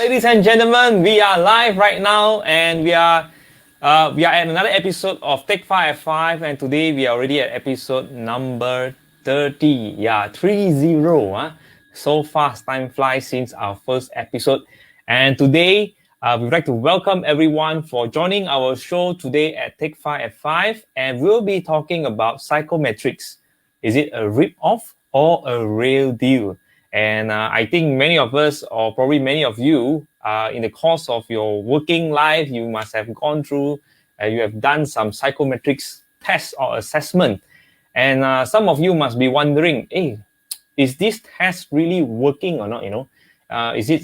ladies and gentlemen, we are live right now, and we are at another episode of Take 5 at 5, and today we are already at episode number 30. Yeah, 30. So fast, time flies since our first episode. And today, we'd like to welcome everyone for joining our show today at Take 5 at 5, and we'll be talking about psychometrics. Is it a rip-off or a real deal? And I think many of us, or probably many of you, in the course of your working life, you must have gone through, you have done some psychometrics test or assessment. And some of you must be wondering, hey, is this test really working or not? Is it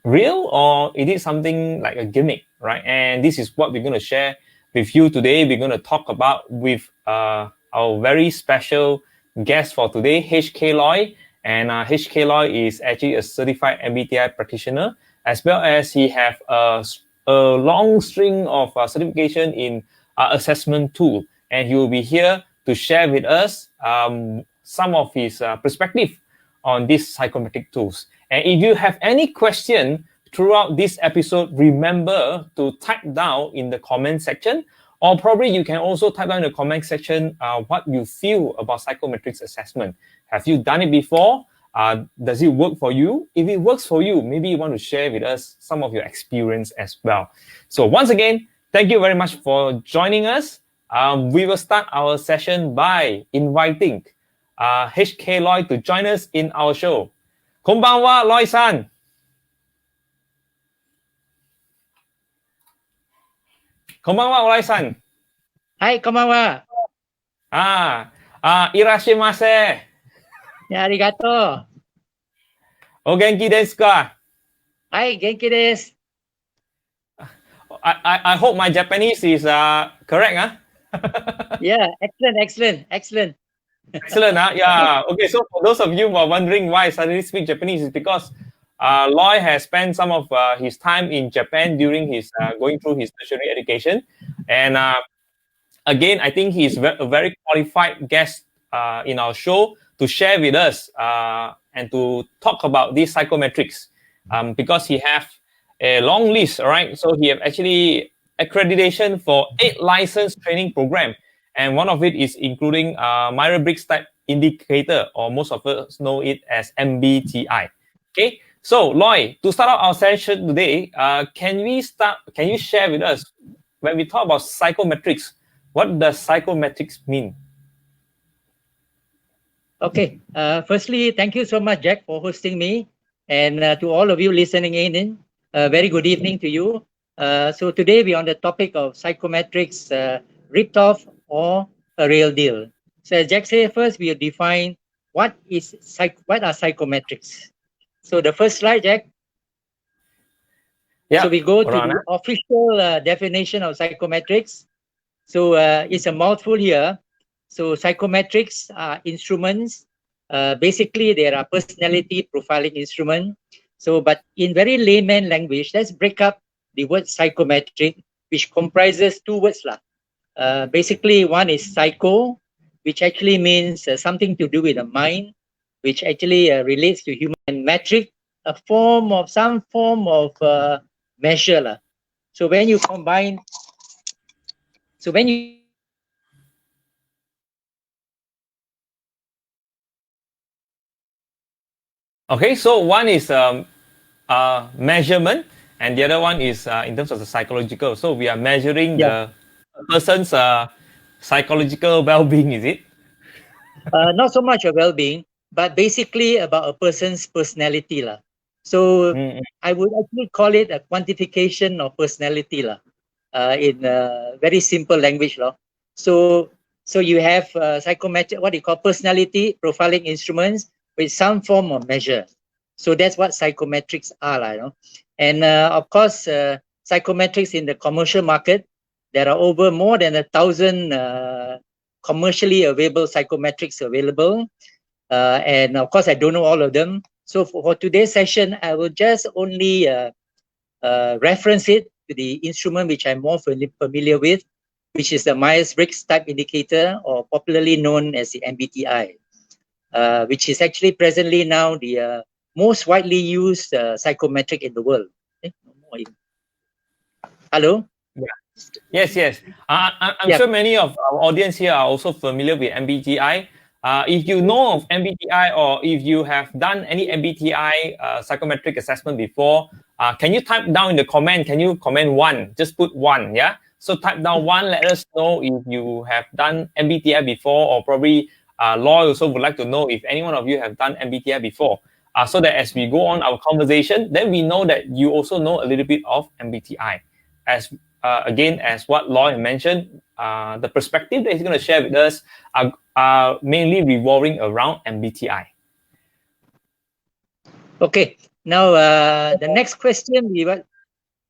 real or is it something like a gimmick, right? And this is what we're going to share with you today. We're going to talk about with our very special guest for today, HK Loy. And HK Loy is actually a certified MBTI practitioner, as well as he have a long string of certification in assessment tool. And he will be here to share with us some of his perspective on these psychometric tools. And if you have any question throughout this episode, remember to type down in the comment section, or probably you can also type down in the comment section what you feel about psychometrics assessment. Have you done it before? Does it work for you? If it works for you, maybe you want to share with us some of your experience as well. So once again, thank you very much for joining us. We will start our session by inviting HK Loy to join us in our show. Konbanwa, Loy-san. Konbanwa, Loy-san. Hi, konbanwa. Irashimase. Arigato. O genki desu ka? Hi, genki desu. I hope my Japanese is correct, huh? Yeah, excellent. Excellent, huh? Yeah. Okay, so for those of you who are wondering why I suddenly speak Japanese, is because Loy has spent some of his time in Japan during his going through his tertiary education. And again, I think he's a very qualified guest in our show to share with us and to talk about these psychometrics because he have a long list, all right? So he have actually accreditation for 8 license training program. And one of it is including Myers-Briggs type indicator, or most of us know it as MBTI. Okay, so Loy, to start out our session today, can you share with us, when we talk about psychometrics, what does psychometrics mean? Okay, firstly, thank you so much, Jack, for hosting me. And to all of you listening in, very good evening to you. So today we're on the topic of psychometrics, ripped off or a real deal. So as Jack said, first we'll define what are psychometrics. So the first slide, Jack. Yeah. So we go to the official definition of psychometrics. So it's a mouthful here. So psychometrics are instruments. Basically, they are personality profiling instrument. So, but in very layman language, let's break up the word psychometric, which comprises 2 words. Basically, one is psycho, which actually means something to do with the mind, which actually relates to human, and metric, some form of measure. So when you combine, Okay, so one is measurement, and the other one is in terms of the psychological. So we are measuring the person's psychological well-being, is it? Not so much a well-being, but basically about a person's personality. So I would actually call it a quantification of personality in very simple language. So you have psychometric, what you call personality profiling instruments with some form of measure. So that's what psychometrics are. And of course, psychometrics in the commercial market, there are over more than 1,000 commercially available psychometrics available. And of course, I don't know all of them. So for today's session, I will just only reference it to the instrument which I'm more familiar with, which is the Myers-Briggs type indicator, or popularly known as the MBTI. Which is actually presently now the most widely used psychometric in the world. Hello? Yes, yes. I'm Yeah. sure many of our audience here are also familiar with MBTI. If you know of MBTI or if you have done any MBTI psychometric assessment before, can you type down in the comment? Can you comment one? Just put one, yeah? So type down one, let us know if you have done MBTI before, or probably Loy also would like to know if any one of you have done MBTI before. So that as we go on our conversation, then we know that you also know a little bit of MBTI. As again, as what Loy mentioned, the perspective that he's going to share with us are mainly revolving around MBTI. Okay. Now, the next question we will.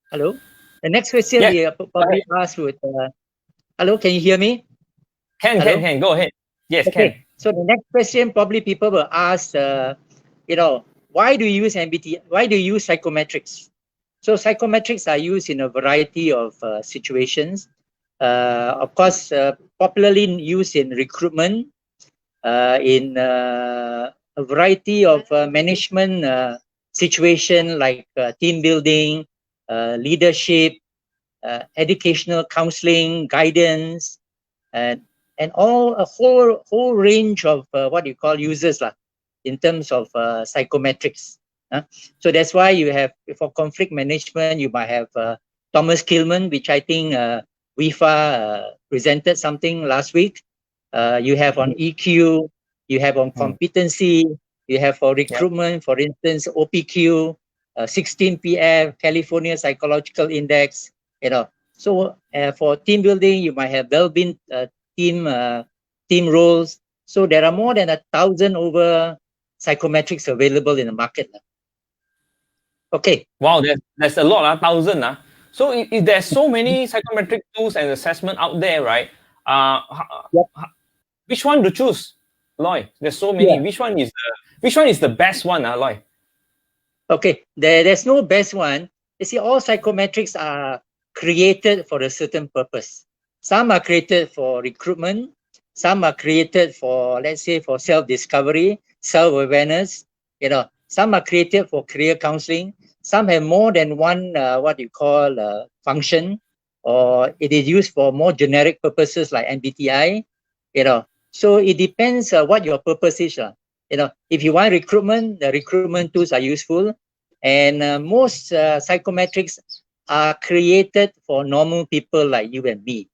Hello. The next question Yes, we probably ask would. Hello, can you hear me? Hello? can go ahead. Yes, can. Okay. So the next question probably people will ask, why do you use MBTI? Why do you use psychometrics? So psychometrics are used in a variety of situations. Of course, popularly used in recruitment, in a variety of management situation like team building, leadership, educational counseling, guidance, and a whole range of what you call users lah, in terms of psychometrics. So that's why you have, for conflict management, you might have Thomas Kilman, which I think WIFA presented something last week. You have on EQ, you have on competency, you have for recruitment, for instance, OPQ, 16PF, California Psychological Index, So for team building, you might have well-being team roles. So there are more than 1,000 over psychometrics available in the market. Okay. Wow, there's a lot, 1,000. So if there's so many psychometric tools and assessment out there, right? Which one to choose, Loy? There's so many. Yeah. Which one is the best one, Loy? Okay, there's no best one. You see, all psychometrics are created for a certain purpose. Some are created for recruitment. Some are created for, let's say, for self-discovery, self-awareness. Some are created for career counseling. Some have more than one, what you call function, or it is used for more generic purposes like MBTI. So it depends what your purpose is. If you want recruitment, the recruitment tools are useful, and most psychometrics are created for normal people like you and me.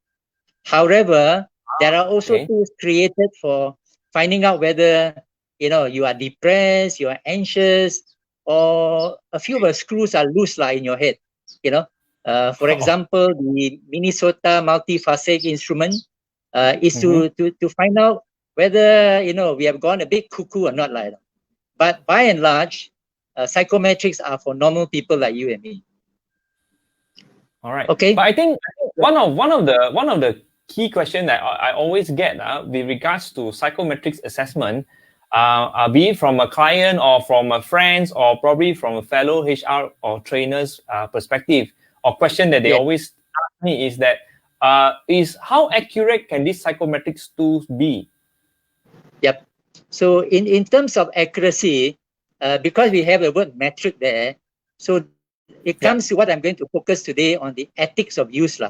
However, there are also tools created for finding out whether you are depressed, you are anxious, or a few of the screws are loose in your head. For example, the Minnesota multiphasic instrument is to find out whether we have gone a bit cuckoo or not. But by and large, psychometrics are for normal people like you and me. All right. Okay. But I think one of the key questions that I always get with regards to psychometrics assessment, be it from a client or from a friends or probably from a fellow HR or trainers perspective, or question that they always ask me is that is how accurate can these psychometrics tools be? Yep. So in terms of accuracy, because we have the word metric there, so it comes to what I'm going to focus today on the ethics of use,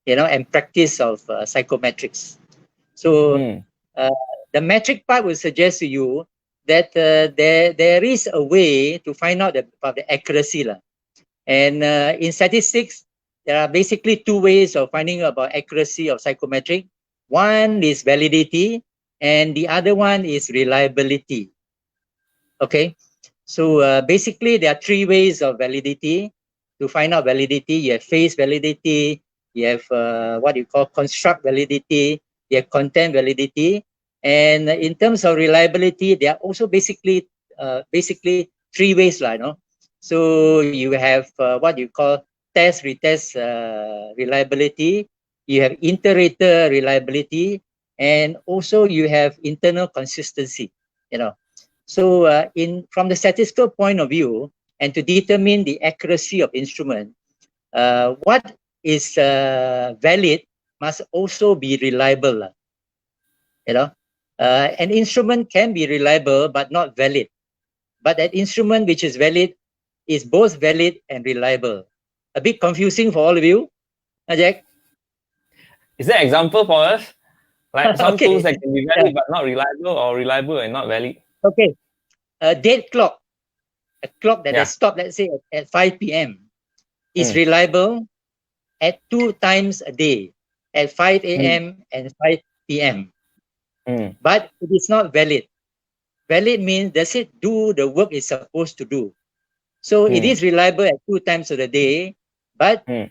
and practice of psychometrics. So the metric part will suggest to you that there is a way to find out about the accuracy. And in statistics, there are basically two ways of finding out about accuracy of psychometric. One is validity, and the other one is reliability. Okay, so basically there are three ways of validity. To find out validity, you have phase validity, you have what you call construct validity, you have content validity, and in terms of reliability, there are also basically three ways, So you have what you call test retest reliability, you have inter-rater reliability, and also you have internal consistency. So from the statistical point of view, and to determine the accuracy of instrument, what is valid must also be reliable. An instrument can be reliable but not valid. But an instrument which is valid is both valid and reliable. A bit confusing for all of you, Jack? Is there an example for us? Like some tools Okay. that can be valid but not reliable, or reliable and not valid? Okay. A dead clock, a clock that has Yeah. stopped, let's say, at 5 p.m. is reliable at 2 times a day, at 5 Mm. a.m. and 5 p.m. Mm. But it is not valid. Valid means does it do the work it's supposed to do? So it Mm. is reliable at 2 times of the day, but Mm.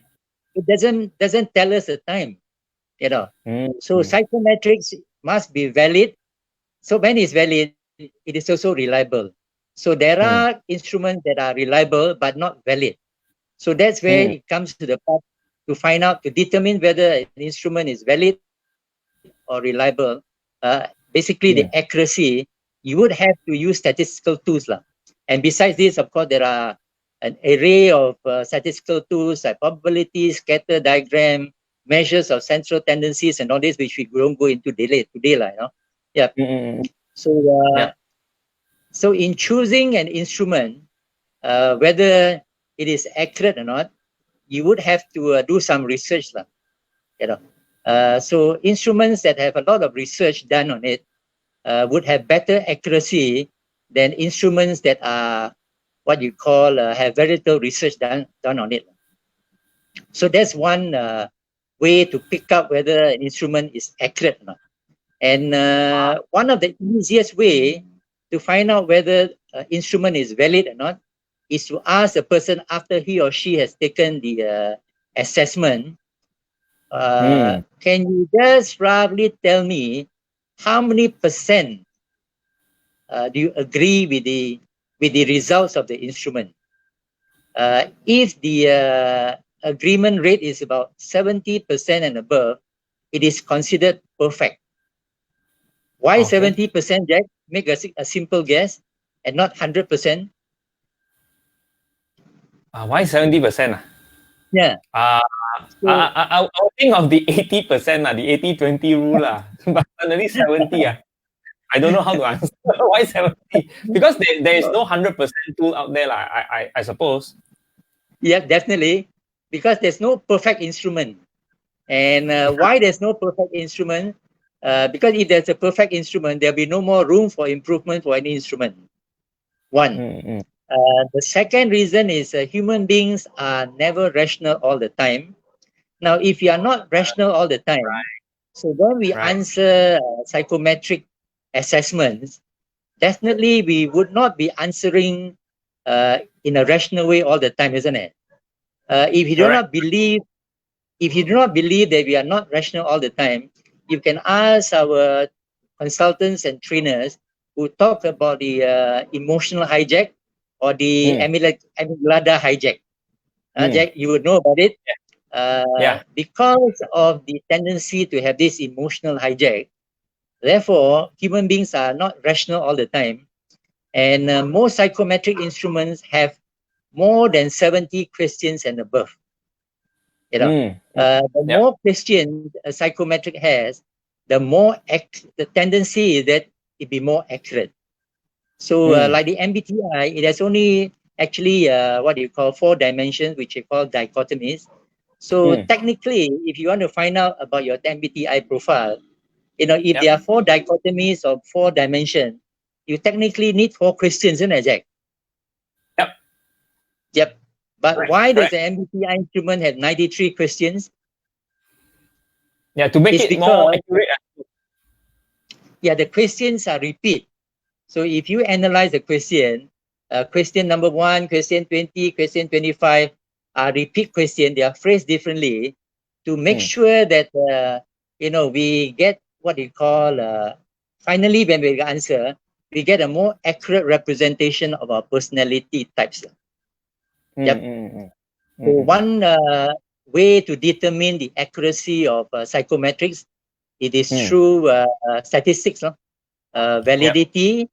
it doesn't tell us the time, you know. Mm. So psychometrics must be valid. So when it's valid, it is also reliable. So there Mm. are instruments that are reliable but not valid. So that's where Mm. it comes to the part to find out, to determine whether an instrument is valid or reliable. Basically, the Mm. accuracy, you would have to use statistical tools. And besides this, of course, there are an array of statistical tools like probability, scatter diagram, measures of central tendencies, and all this, which we don't go into today, Yeah. Mm. So, Yeah. so in choosing an instrument, whether it is accurate or not, you would have to do some research, you know. So instruments that have a lot of research done on it would have better accuracy than instruments that are what you call have very little research done on it. So that's one way to pick up whether an instrument is accurate or not. And one of the easiest way to find out whether an instrument is valid or not is to ask the person after he or she has taken the assessment. Mm. Can you just roughly tell me how many percent do you agree with the results of the instrument? If the agreement rate is about 70% and above, it is considered perfect. Why Okay. 70%, Jack? Make a simple guess and not 100%. Why 70%? Yeah. Uh, So, I'll think of the 80%, the 80-20 rule. But suddenly 70. I don't know how to answer. Why 70? Because there is no 100% tool out there, I suppose. yeah, definitely. Because there's no perfect instrument. And why there's no perfect instrument? Because if there's a perfect instrument, there'll be no more room for improvement for any instrument. One. Mm. The second reason is human beings are never rational all the time. Now, if you are not rational all the time, so when we Right. answer psychometric assessments, definitely we would not be answering in a rational way all the time, isn't it? If you do Correct. not believe, if you do not believe that we are not rational all the time, you can ask our consultants and trainers who talk about the emotional hijack or the Mm. amygdala hijack. Mm. Jack, you would know about it. Yeah. Because of the tendency to have this emotional hijack, therefore, human beings are not rational all the time. And most psychometric instruments have more than 70 questions and above. You know, Mm. the Yeah. more questions a psychometric has, the more the tendency is that it be more accurate. So, Mm. like the MBTI, it has only actually what you call 4 dimensions, which you call dichotomies. So Mm. technically, if you want to find out about your MBTI profile, if Yep. there are 4 dichotomies or 4 dimensions, you technically need 4 questions, isn't it, Jack? Yep. Yep. But Correct. why does Correct. the MBTI instrument have 93 questions? Yeah. To make It's it more because, accurate. yeah, the questions are repeat. So if you analyze the question number 1, question 20, question 25 are repeat question. They are phrased differently to make Mm. sure that, we get what you call, finally, when we answer, we get a more accurate representation of our personality types. Mm. Yep. Mm. Mm. So Mm. Mm. one way to determine the accuracy of psychometrics, it is Mm. through statistics, Yep. validity,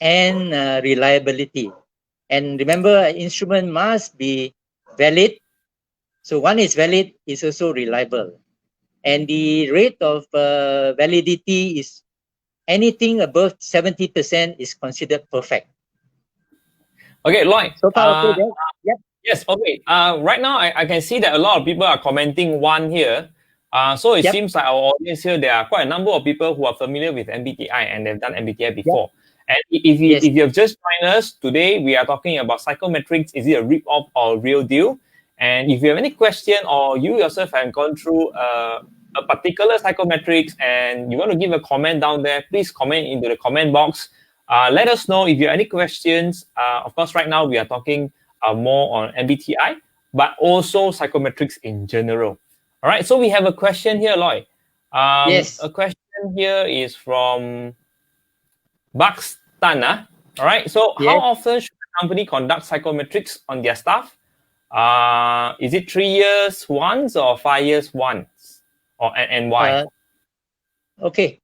and reliability. And remember, an instrument must be valid. So one is valid, is also reliable. And the rate of validity is anything above 70% is considered perfect. Okay, Lloyd. So far, okay, then? Yep. Yes, okay. Right now, I can see that a lot of people are commenting one here. So it Yep. seems like our audience here, there are quite a number of people who are familiar with MBTI and they've done MBTI Yep. before. And if Yes. you have just joined us today, we are talking about psychometrics. Is it a rip-off or a real deal? And if you have any question or you yourself have gone through a particular psychometrics and you want to give a comment down there, please comment into the comment box. Let us know if you have any questions. Of course, right now we are talking more on MBTI, but also psychometrics in general. All right, so we have a question here, Loy. Yes. A question here is from Buxton. All right, so how Yes. often should a company conduct psychometrics on their staff? Is it 3 years once or 5 years once? And why? Okay.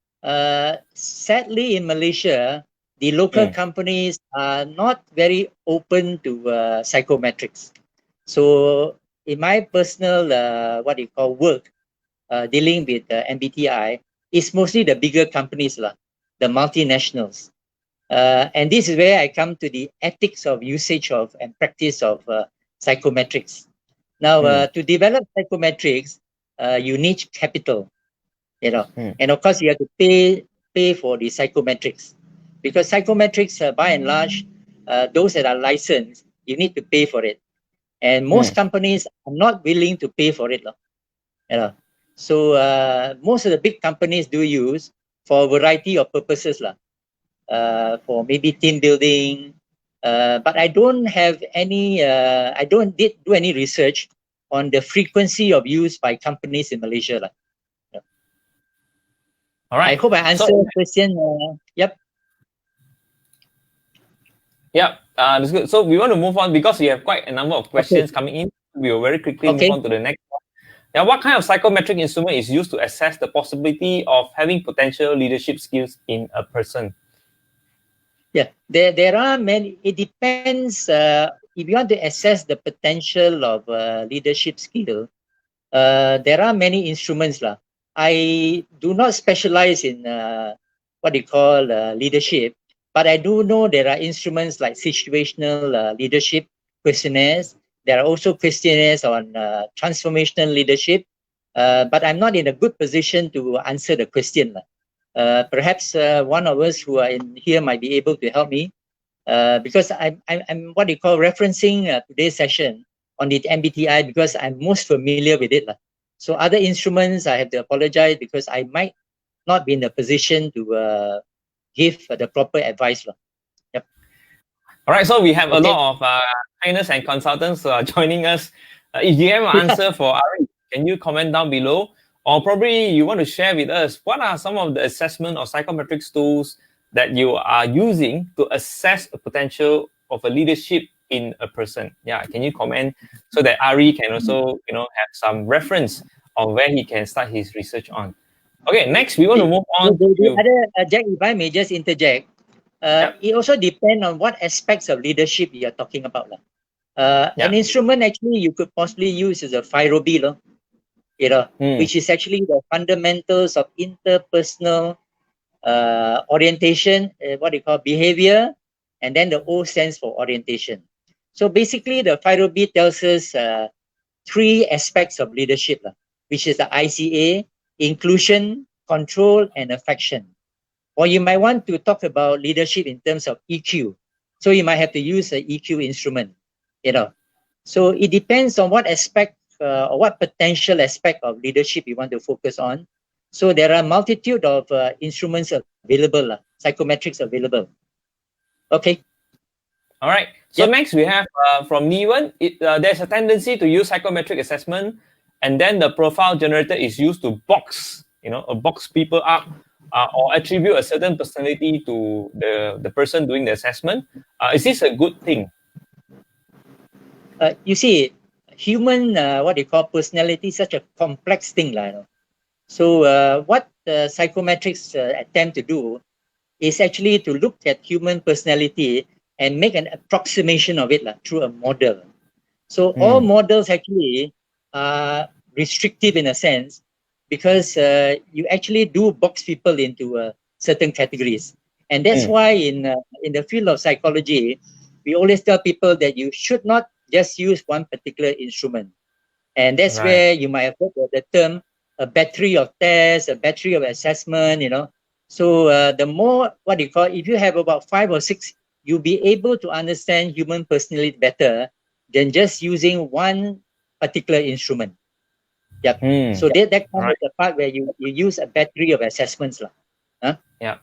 Sadly, in Malaysia, the local companies are not very open to psychometrics. So, in my personal what you call work, dealing with MBTI, it's mostly the bigger companies, the multinationals. And this is where I come to the ethics of usage of and practice of psychometrics. Now, to develop psychometrics, you need capital, and of course you have to pay for the psychometrics, because psychometrics, by and large, those that are licensed, you need to pay for it, and most companies are not willing to pay for it, you know. So most of the big companies do use for a variety of purposes, for maybe team building, but I don't have any I don't did do any research on the frequency of use by companies in Malaysia. All right. I hope I answered the question. Yep. Yeah, that's good. So we want to move on because we have quite a number of questions coming in. We will very quickly move on to the next one. Now, what kind of psychometric instrument is used to assess the possibility of having potential leadership skills in a person? Yeah, there are many. It depends. If you want to assess the potential of leadership skill, there are many instruments, lah. I do not specialize in what you call leadership, but I do know there are instruments like situational leadership questionnaires. There are also questionnaires on transformational leadership, but I'm not in a good position to answer the question. Perhaps one of us who are in here might be able to help me, because I'm what you call referencing today's session on the MBTI because I'm most familiar with it. So other instruments, I have to apologize because I might not be in a position to give the proper advice. Yep. All right, so we have a lot of trainers and consultants who are joining us. If you have an answer for Ari, can you comment down below? Or probably you want to share with us what are some of the assessment or psychometrics tools that you are using to assess the potential of a leadership in a person? Yeah, can you comment so that Ari can also have some reference on where he can start his research on? Okay, next we want to move on. Jack, if I may just interject, it also depends on what aspects of leadership you are talking about. An instrument actually you could possibly use is a FIROB, which is actually the fundamentals of interpersonal orientation, what you call behavior, and then the O stands for orientation. So basically, the FIROB tells us three aspects of leadership, which is the ICA, inclusion, control, and affection. Or you might want to talk about leadership in terms of EQ. So you might have to use an EQ instrument, So it depends on what aspect or what potential aspect of leadership you want to focus on. So there are a multitude of instruments available, psychometrics available. Okay. All right. So next we have from Niwan, there's a tendency to use psychometric assessment, and then the profile generator is used to box people up or attribute a certain personality to the person doing the assessment. Is this a good thing? You see, human, what they call personality, is such a complex thing. So what psychometrics attempt to do is actually to look at human personality and make an approximation of it through a model. So all models actually are restrictive in a sense because you actually do box people into certain categories. And that's why in the field of psychology, we always tell people that you should not just use one particular instrument. And that's Right. where you might have heard the term a battery of tests, a battery of assessment, So the more, what you call, if you have about 5 or 6, you'll be able to understand human personality better than just using one particular instrument. Yep. So that comes Right. with the part where you use a battery of assessments. Huh? Yeah.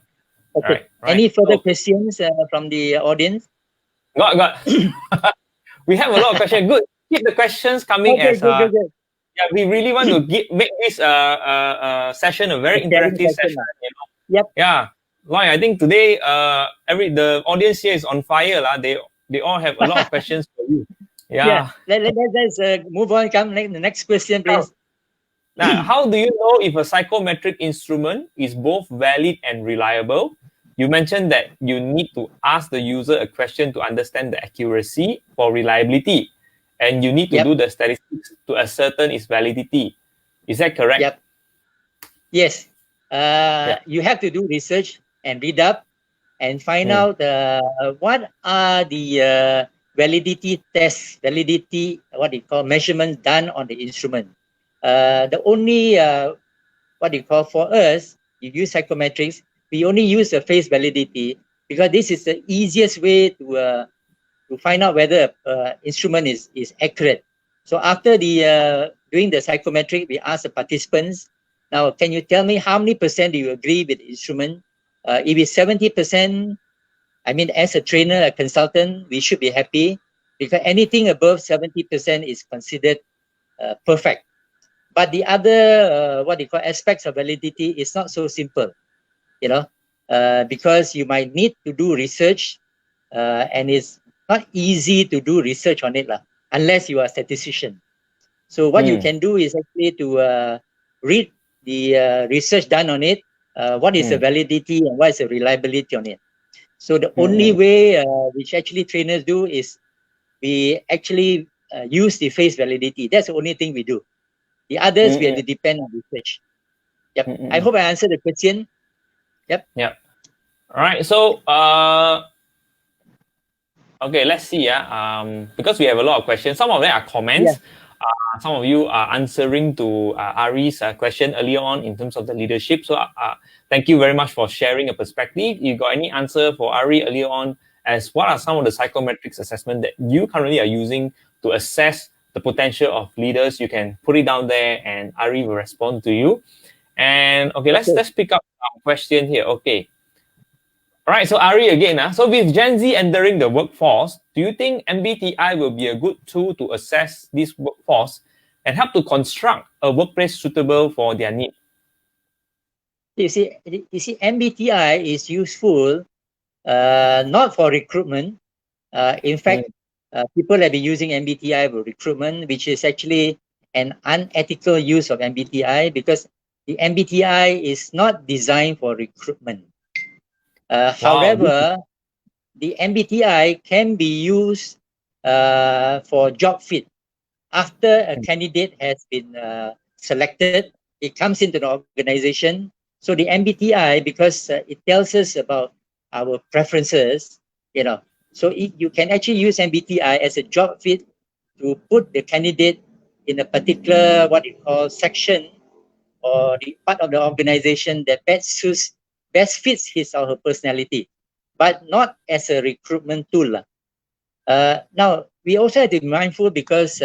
Okay. Right. Any further Okay. questions from the audience? Got. We have a lot of questions. Good. Keep the questions coming Okay, as good. yeah, we really want to make this session a very The sharing interactive session. session. Yep. Yeah. Like I think today the audience here is on fire. They all have a lot of questions for you. Yeah. Let's move on. Come the next question, please. Now, how do you know if a psychometric instrument is both valid and reliable? You mentioned that you need to ask the user a question to understand the accuracy for reliability, and you need to do the statistics to ascertain its validity. Is that correct? Yep. Yes. You have to do research and read up and find out what are the validity tests, what you call measurements done on the instrument. The only what you call for us, you use psychometrics, we only use the face validity because this is the easiest way to find out whether instrument is accurate. So after the doing the psychometric, we ask the participants, now can you tell me how many percent do you agree with the instrument? If it's 70%, I mean, as a trainer, a consultant, we should be happy because anything above 70% is considered perfect. But the other, what you call aspects of validity is not so simple, because you might need to do research and it's not easy to do research on it unless you are a statistician. So what you can do is actually to read the research done on it, what is the validity and what is the reliability on it. So the only way which actually trainers do is we actually use the face validity. That's the only thing we do. The others we have to depend on research. Yep. I hope I answered the question. Yep. All right. So okay, let's see. Because we have a lot of questions. Some of them are comments. Some of you are answering to Ari's question earlier on in terms of the leadership. So thank you very much for sharing a perspective. You got any answer for Ari earlier on as what are some of the psychometrics assessment that you currently are using to assess the potential of leaders? You can put it down there and Ari will respond to you. And okay, let's pick up a question here. Okay. All right, so Ari again. So with Gen Z entering the workforce, do you think MBTI will be a good tool to assess this workforce and help to construct a workplace suitable for their needs? You see, MBTI is useful not for recruitment. In fact, people have been using MBTI for recruitment, which is actually an unethical use of MBTI because the MBTI is not designed for recruitment. However, the MBTI can be used for job fit. After a candidate has been selected, it comes into the organization. So the MBTI, because it tells us about our preferences, so you can actually use MBTI as a job fit to put the candidate in a particular, what you call, section or the part of the organization that best fits his or her personality, but not as a recruitment tool. Now, we also have to be mindful because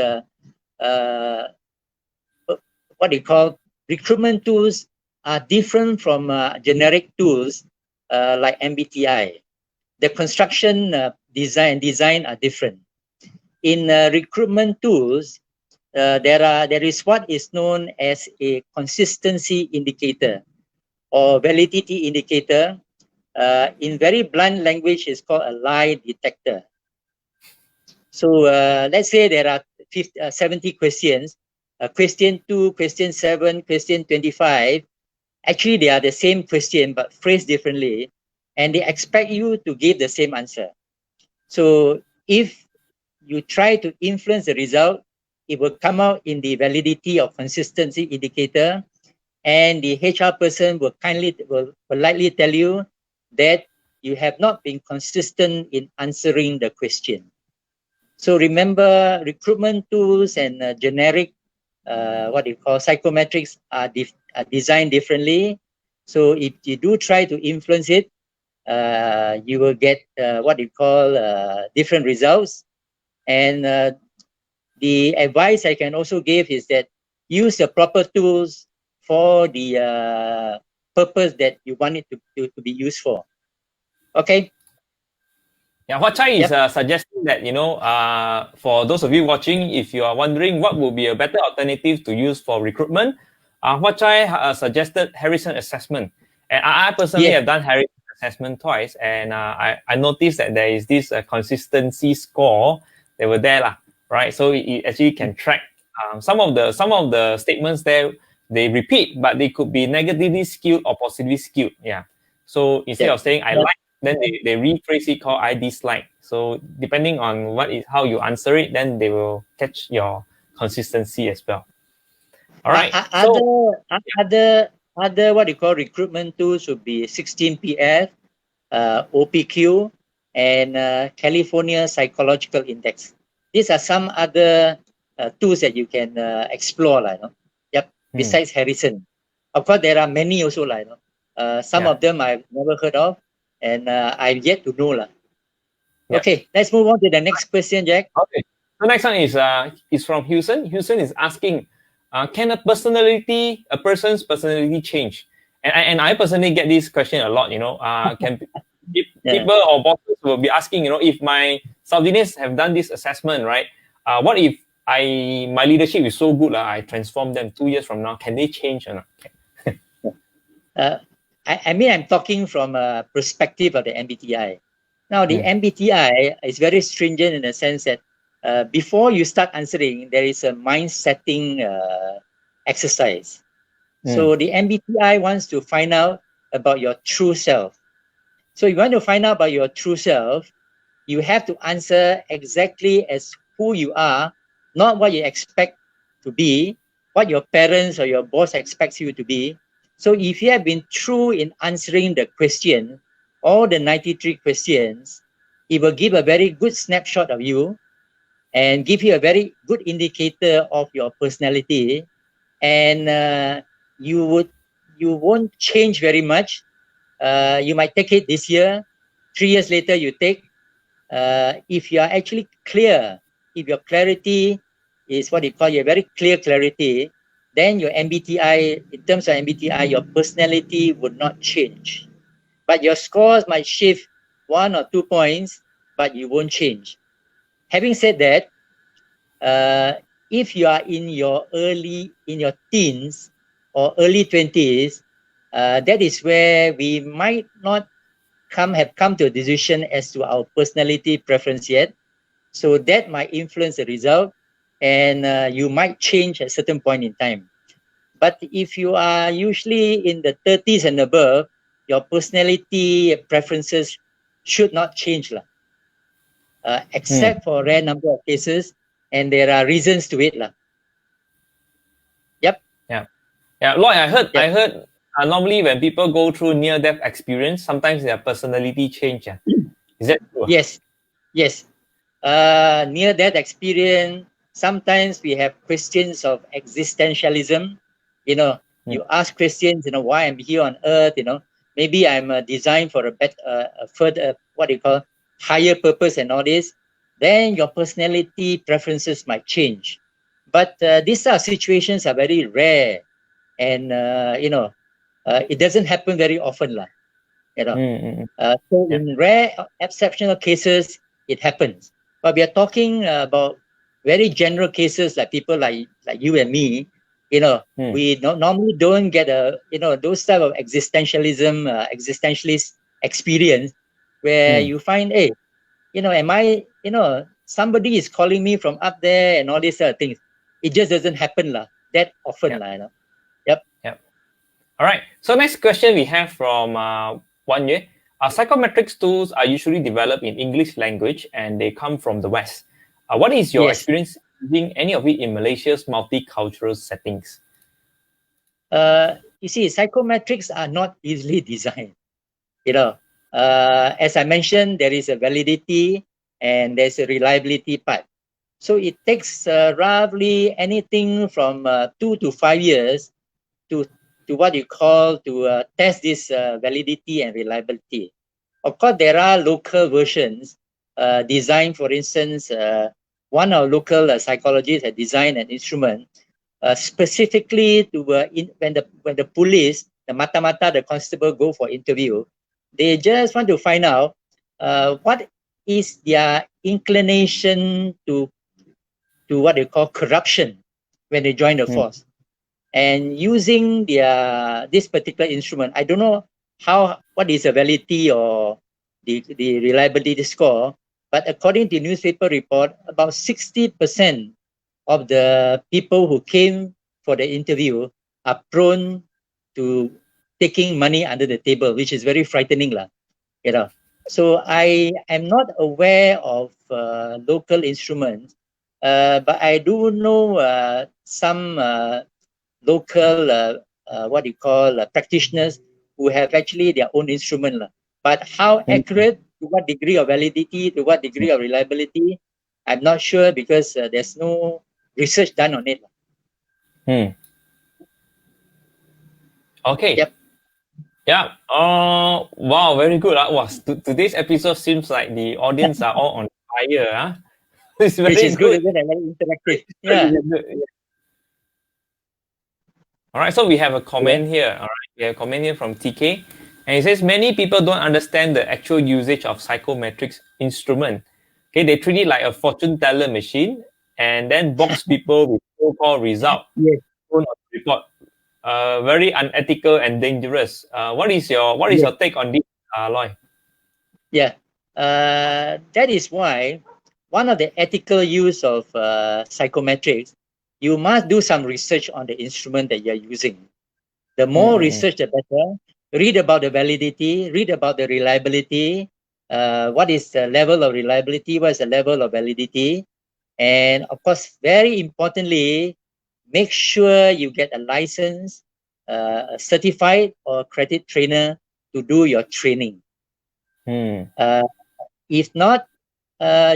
what you call recruitment tools are different from generic tools like MBTI. The construction design are different. In recruitment tools, there is what is known as a consistency indicator or validity indicator. In very blunt language, it's called a lie detector. So let's say there are 70 questions. Question 2, question 7, question 25. Actually, they are the same question but phrased differently, and they expect you to give the same answer. So if you try to influence the result, it will come out in the validity of consistency indicator, and the HR person will politely tell you that you have not been consistent in answering the question. So remember, recruitment tools and generic, what you call psychometrics are designed differently. So if you do try to influence it, you will get what you call different results. And the advice I can also give is that use the proper tools for the purpose that you want it to be used for. Okay. Yeah, Hua Chai is suggesting that, for those of you watching, if you are wondering what would be a better alternative to use for recruitment, Hua Chai suggested Harrison assessment. And I personally have done Harrison assessment twice, and I noticed that there is this consistency score that were there, right? So it actually can track some of the statements there, they repeat, but they could be negatively skewed or positively skewed. Yeah. So instead of saying I like, then they rephrase it called I dislike. So depending on how you answer it, then they will catch your consistency as well. All right. Other what you call recruitment tools would be 16PF, OPQ, and California Psychological Index. These are some other tools that you can explore, besides Harrison. Of course, there are many also, some of them I've never heard of, and I've yet to know. Okay, let's move on to the next question, Jack. Okay. The next one is from Houston. Houston is asking, can a person's personality change? And I personally get this question a lot, can people or bosses will be asking, if my subordinates have done this assessment, right? What if my leadership is so good, I transform them 2 years from now, can they change or not? I'm talking from a perspective of the MBTI. Now, the MBTI is very stringent in the sense that before you start answering, there is a mind setting exercise. So the MBTI wants to find out about your true self. So you want to find out about your true self, you have to answer exactly as who you are, not what you expect to be, what your parents or your boss expects you to be. So if you have been true in answering the question, all the 93 questions, it will give a very good snapshot of you and give you a very good indicator of your personality. And you won't change very much. You might take it this year, 3 years later you take. If you are actually clear, if your clarity is what you call your very clear clarity, then your MBTI, in terms of MBTI, your personality would not change. But your scores might shift 1 or 2 points, but you won't change. Having said that, if you are in your teens or early 20s, that is where we might not have come to a decision as to our personality preference yet. So that might influence the result, and you might change at a certain point in time. But if you are usually in the 30s and above, your personality preferences should not change, except for a rare number of cases, and there are reasons to it. Yep. Yeah, Lloyd, I heard normally when people go through near-death experience, sometimes their personality change. Is that true? Yes. Near-death experience, sometimes we have questions of existentialism. You ask questions, why I'm here on earth, maybe I'm designed for a better, further, what do you call, higher purpose and all this. Then your personality preferences might change. But these situations are very rare, and it doesn't happen very often, So in rare, exceptional cases, it happens. But we are talking about very general cases, like people like you and me. We normally don't get those type of existentialist experience where you find, hey, am I, somebody is calling me from up there and all these other things. It just doesn't happen that often. Yep. All right. So next question we have from Wan Yue. Psychometrics tools are usually developed in English language and they come from the West. What is your experience using any of it in Malaysia's multicultural settings? You see, psychometrics are not easily designed. As I mentioned, there is a validity and there's a reliability part. So it takes roughly anything from 2 to 5 years to what you call to test this validity and reliability. Of course, there are local versions designed. For instance, one of our local psychologists had designed an instrument specifically to when the police, the mata-mata, the constable go for interview, they just want to find out what is their inclination to what they call corruption when they join the force. And using this particular instrument, I don't know what is the validity or the reliability score, but according to newspaper report, about 60% of the people who came for the interview are prone to taking money under the table, which is very frightening, lah. You know. So I am not aware of local instruments, but I do know some local what you call practitioners who have actually their own instrument, lah. But how accurate, to what degree of validity, to what degree of reliability, I'm not sure because there's no research done on it. Okay. Yep. Yeah. Wow, very good. Wow, today's episode seems like the audience are all on fire. It's very Which is good. good, and very interactive. Yeah. All right, so we have a comment here. All right, we have a comment here from TK, and it says many people don't understand the actual usage of psychometrics instrument. Okay, they treat it like a fortune teller machine, and then box people with so-called result. Yes. Report. Very unethical and dangerous. What is your take on this, Loy? Yeah, that is why one of the ethical use of psychometrics, you must do some research on the instrument that you're using. The more research, the better. Read about the validity, read about the reliability, what is the level of reliability, what is the level of validity, and of course, very importantly, make sure you get a license, a certified or accredited trainer to do your training. If not,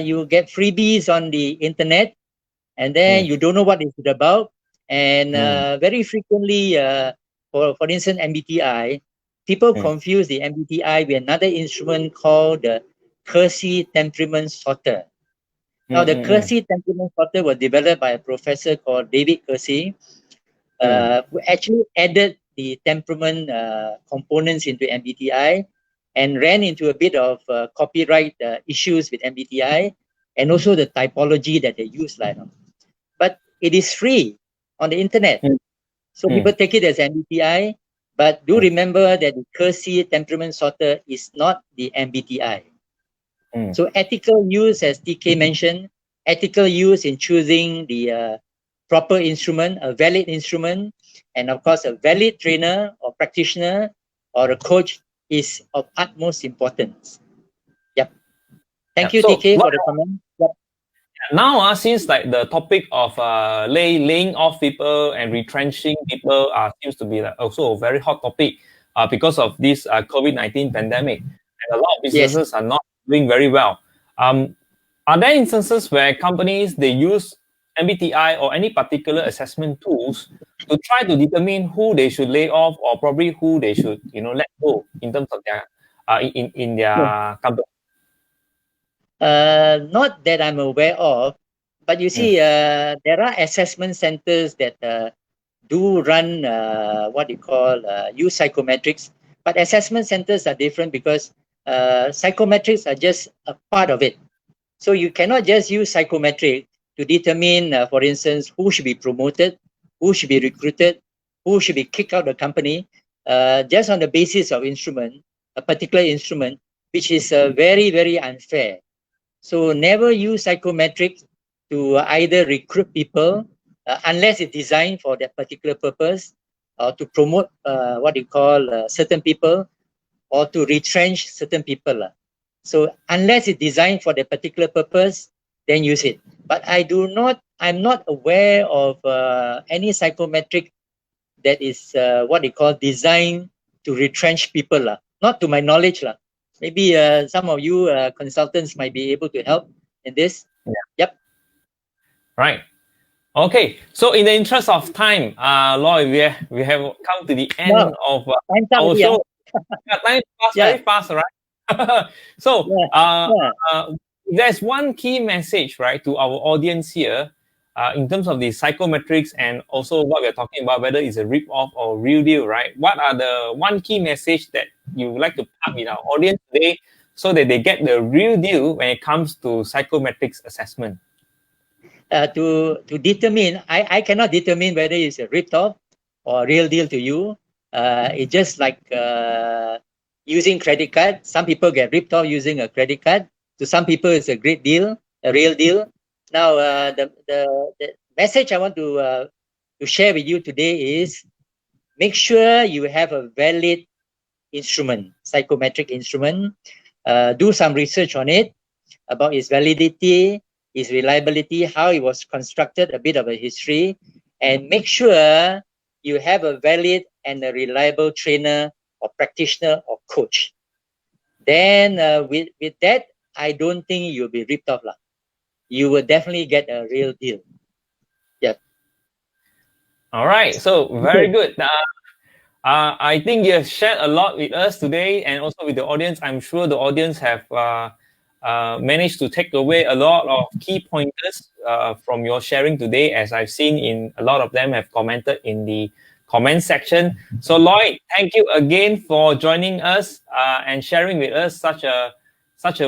you get freebies on the internet, and then you don't know what it's about. And very frequently, for instance, MBTI, people confuse the MBTI with another instrument called the Kersey Temperament Sorter. Now, the Kersey Temperament Sorter was developed by a professor called David Kersey, who actually added the temperament components into MBTI and ran into a bit of copyright issues with MBTI and also the typology that they use. But it is free on the internet. So people take it as MBTI, but do remember that the Kersey Temperament Sorter is not the MBTI. So ethical use, as TK mentioned, ethical use in choosing the proper instrument, a valid instrument, and of course a valid trainer or practitioner or a coach is of utmost importance. Yep. Thank you, TK, for the comment. Yep. Now, since like the topic of laying off people and retrenching people seems to be also a very hot topic because of this COVID-19 pandemic, and a lot of businesses are not doing very well. Are there instances where companies they use MBTI or any particular assessment tools to try to determine who they should lay off or probably who they should let go in terms of their in their company? Not that I'm aware of, but you see, there are assessment centers that do run what you call use psychometrics, but assessment centers are different because psychometrics are just a part of it. So you cannot just use psychometric to determine, for instance, who should be promoted, who should be recruited, who should be kicked out of the company, just on the basis of instrument, a particular instrument, which is very, very unfair. So never use psychometrics to either recruit people unless it's designed for that particular purpose, or to promote what you call certain people, or to retrench certain people. So unless it's designed for that particular purpose, then use it. But I'm not aware of any psychometric that is what you call designed to retrench people. Not to my knowledge. Maybe some of you consultants might be able to help in this. Yep. Right. Okay. So in the interest of time, Lloyd, we have come to the end No, of time's up our already, show. Yeah, time passed Yeah. very fast, right? So there's one key message, right, to our audience here, in terms of the psychometrics and also what we're talking about, whether it's a rip-off or real deal, right? What are the one key message that you would like to pass with our audience today so that they get the real deal when it comes to psychometrics assessment? To determine, I cannot determine whether it's a ripped off or real deal to you. It's just like using credit card. Some people get ripped off using a credit card. To some people, it's a great deal, a real deal. Now, the message I want to share with you today is make sure you have a valid instrument, psychometric instrument. Do some research on it about its validity, its reliability, how it was constructed, a bit of a history, and make sure you have a valid and a reliable trainer or practitioner or coach. Then with that, I don't think you'll be ripped off. You will definitely get a real deal. Yeah. All right. So very good. I think you have shared a lot with us today and also with the audience. I'm sure the audience have managed to take away a lot of key pointers from your sharing today, as I've seen in a lot of them have commented in the comment section. So Lloyd, thank you again for joining us and sharing with us such a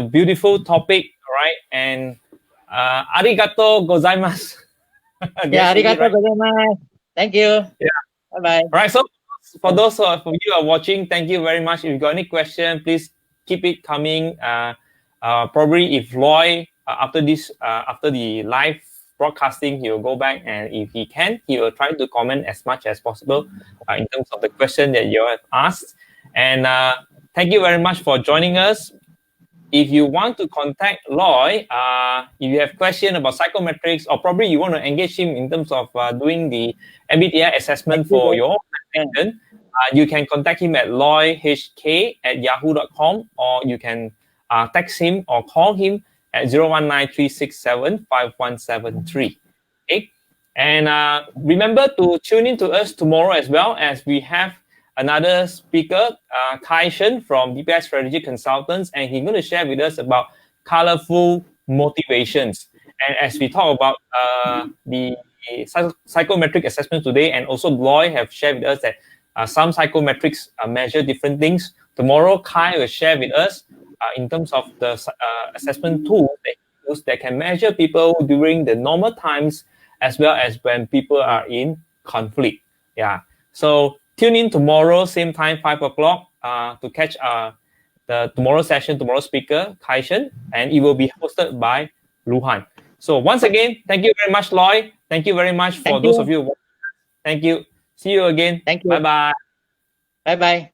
beautiful topic, right? And arigato gozaimasu. Yeah, arigato gozaimasu. Thank you. Yeah. Bye-bye. All right. So for those of you who are watching, thank you very much. If you've got any question, please keep it coming. Probably if Lloyd, after the live broadcasting, he will go back, and if he can, he will try to comment as much as possible in terms of the question that you have asked. And thank you very much for joining us. If you want to contact Lloyd, if you have questions about psychometrics, or probably you want to engage him in terms of doing the MBTI assessment for your organization, you can contact him at lloydhk@yahoo.com, or you can text him or call him at 019-367-5173. Okay? And remember to tune in to us tomorrow as well, as we have another speaker, Kai Shen from DPS Strategy Consultants, and he's going to share with us about colorful motivations. And as we talk about the psychometric assessment today, and also Lloyd have shared with us that some psychometrics measure different things. Tomorrow, Kai will share with us in terms of the assessment tools that can measure people during the normal times as well as when people are in conflict. Yeah. So tune in tomorrow, same time, 5 o'clock, to catch the tomorrow session, tomorrow speaker, Kai Shen, and it will be hosted by Luhan. So once again, thank you very much, Lloyd. Thank you very much for those of you. Thank you. See you again. Thank you. Bye-bye. Bye-bye.